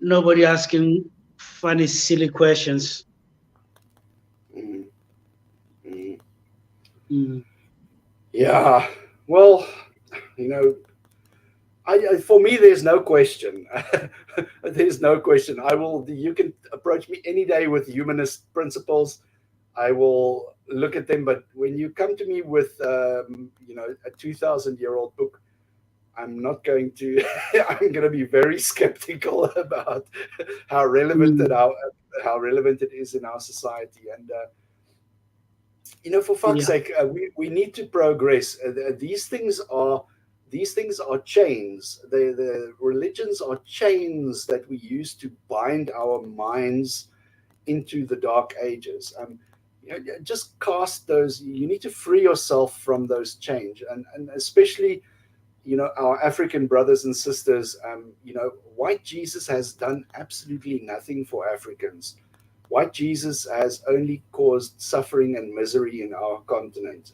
nobody asking funny, silly questions. Yeah, well, for me, there's no question. There's no question. You can approach me any day with humanist principles. I will look at them. But when you come to me with, a 2,000-year-old book, I'm not going to. I'm going to be very skeptical about how relevant how relevant it is in our society. And for fuck's sake, we need to progress. These things are chains. The religions are chains that we use to bind our minds into the dark ages. Just cast those. You need to free yourself from those chains, and especially, our African brothers and sisters. White Jesus has done absolutely nothing for Africans. White Jesus has only caused suffering and misery in our continent.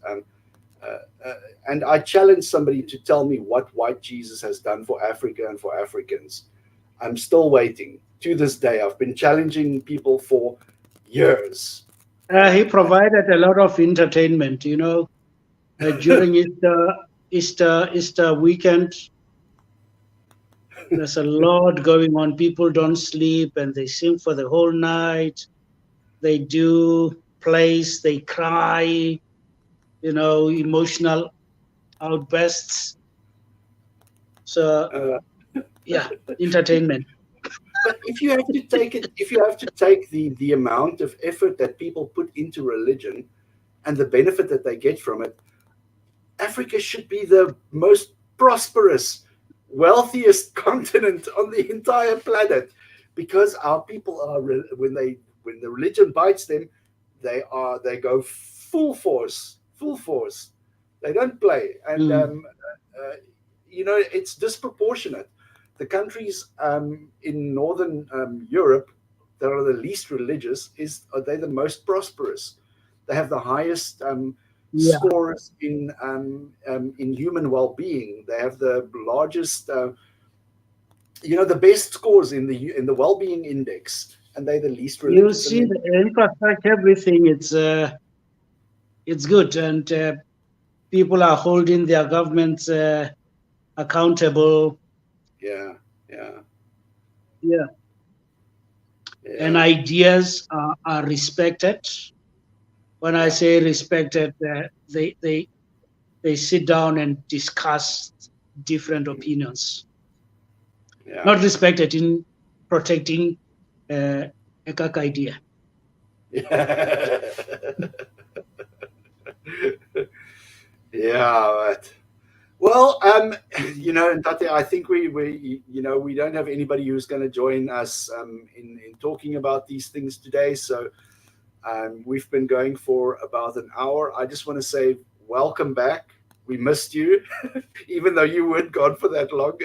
And I challenge somebody to tell me what white Jesus has done for Africa and for Africans. I'm still waiting. To this day, I've been challenging people for years. He provided a lot of entertainment, during Easter weekend. There's a lot going on. People don't sleep and they sing for the whole night. They do plays, they cry, emotional outbursts. So, entertainment. But if you have to take the amount of effort that people put into religion and the benefit that they get from it, Africa should be the most prosperous, wealthiest continent on the entire planet, because our people are, when the religion bites them, they go full force. They don't play, and it's disproportionate. The countries in Northern Europe that are the least religious are they the most prosperous? They have the highest scores in human well-being. They have the largest, the best scores in the well-being index, and they're the least religious. You see, the infrastructure, everything, it's good, and people are holding their governments accountable. Yeah. And ideas are respected. When I say respected, they sit down and discuss different opinions. Not respected in protecting a kaka idea. But well, Ntate, I think we don't have anybody who's going to join us in talking about these things today. So we've been going for about an hour. I just want to say welcome back. We missed you, even though you weren't gone for that long.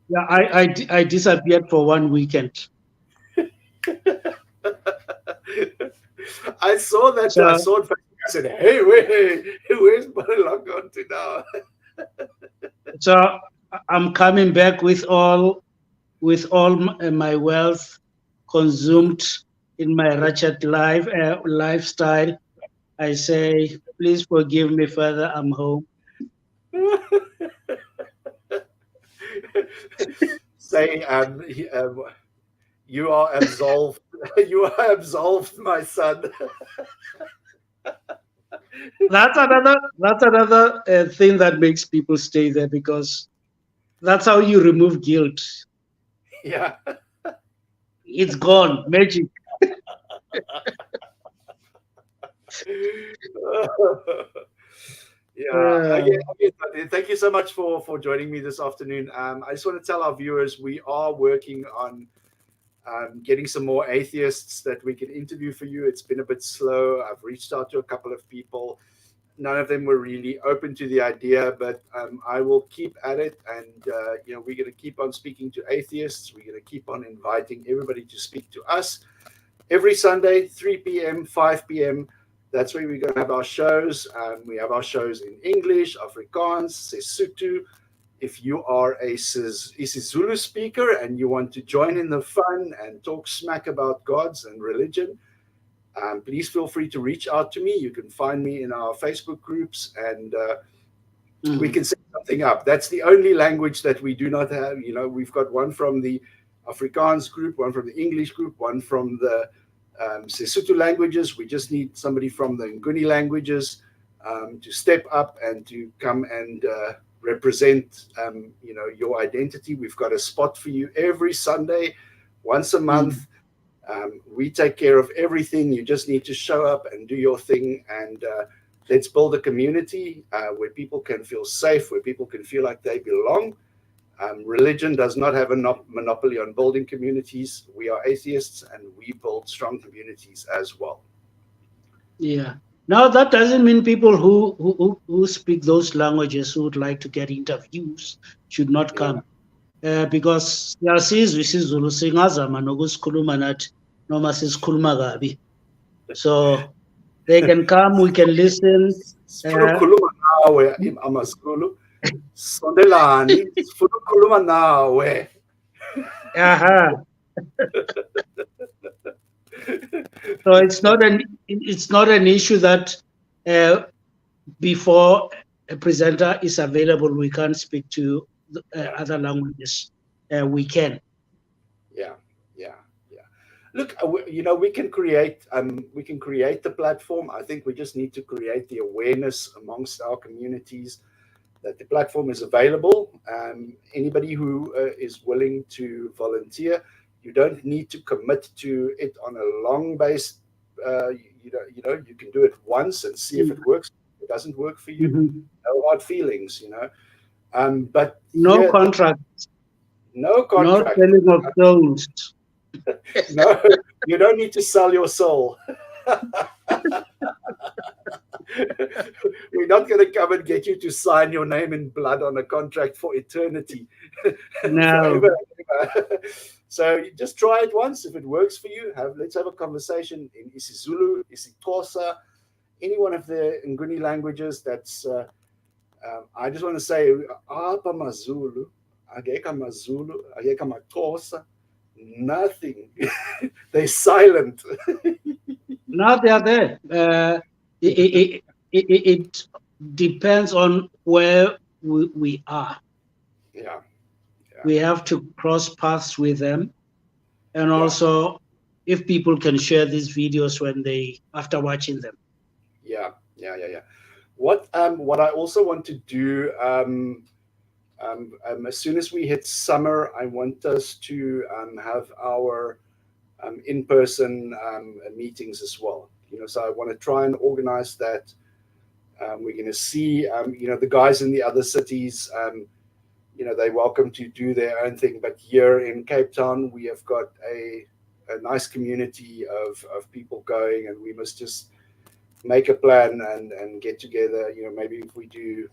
Yeah, I disappeared for one weekend. I saw that. So, I saw it. I said, "Hey, where's Bonalong gone to now?" So I'm coming back with all my wealth consumed in my wretched lifestyle, I say, please forgive me, Father, I'm home. Say, you are absolved. You are absolved, my son. That's another thing that makes people stay there, because that's how you remove guilt. Yeah. It's gone, magic. Yeah. Okay, thank you so much for joining me this afternoon. I just want to tell our viewers we are working on getting some more atheists that we can interview for you. It's been a bit slow. I've reached out to a couple of people. None of them were really open to the idea, but I will keep at it. And, we're going to keep on speaking to atheists. We're going to keep on inviting everybody to speak to us every Sunday, 3 p.m., 5 p.m. That's where we're going to have our shows. We have our shows in English, Afrikaans, Sesotho. If you are a isiZulu speaker and you want to join in the fun and talk smack about gods and religion, please feel free to reach out to me. You can find me in our Facebook groups, and we can set something up. That's the only language that we do not have. We've got one from the Afrikaans group, one from the English group, one from the Sesotho languages. We just need somebody from the Nguni languages to step up and to come and represent your identity. We've got a spot for you every Sunday, once a month. We take care of everything. You just need to show up and do your thing, and let's build a community where people can feel safe, where people can feel like they belong. Religion does not have a monopoly on building communities. We are atheists, and we build strong communities as well. Yeah. Now, that doesn't mean people who speak those languages who would like to get interviews should not come. Because siyasizwa isiZulu singazama nokusikhuluma nathi noma sisikhuluma kabi. So they can come, we can listen. Sifuna ukukhuluma nawe amaskulu. Sondelani, sifuna ukukhuluma nawe. So it's not an issue that before a presenter is available we can't speak to other languages. We can. Yeah. Look, we can create the platform. I think we just need to create the awareness amongst our communities that the platform is available. Anybody who is willing to volunteer, you don't need to commit to it on a long base. You can do it once and see if it works. If it doesn't work for you, no hard feelings. But no contract. No contract. No selling of souls. No, you don't need to sell your soul. We're not going to come and get you to sign your name in blood on a contract for eternity. No. Forever. So just try it once. If it works for you, let's have a conversation in isiZulu, isiXhosa, any one of the Nguni languages. That's. I just want to say, apa maZulu, ageka maZulu, ageka maXhosa. Nothing. They're silent. No, they are there. It depends on where we are. Yeah. We have to cross paths with them, and also if people can share these videos after watching them. Yeah. What I also want to do. As soon as we hit summer, I want us to have our in-person meetings as well. So I want to try and organize that. We're going to see, the guys in the other cities. They're welcome to do their own thing. But here in Cape Town, we have got a nice community of people going, and we must just make a plan and get together. Maybe if we do,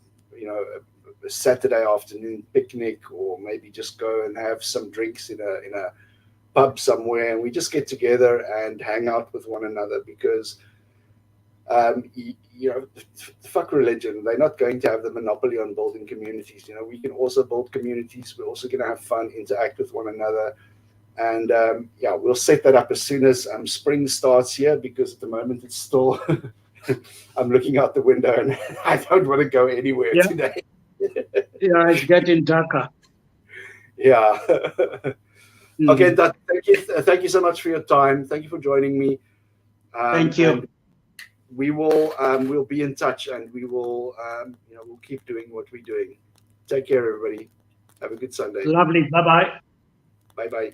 a Saturday afternoon picnic, or maybe just go and have some drinks in a pub somewhere, and we just get together and hang out with one another, because fuck religion. They're not going to have the monopoly on building communities. We can also build communities. We're also going to have fun, interact with one another, And yeah, we'll set that up as soon as spring starts here, because at the moment it's still, I'm looking out the window and I don't want to go anywhere today. Yeah, it's getting darker. Yeah. Okay, Dad, thank you so much for your time. Thank you for joining me. Thank you. And we will we'll be in touch, and we will we'll keep doing what we're doing. Take care, everybody. Have a good Sunday. Lovely. Bye-bye. Bye-bye.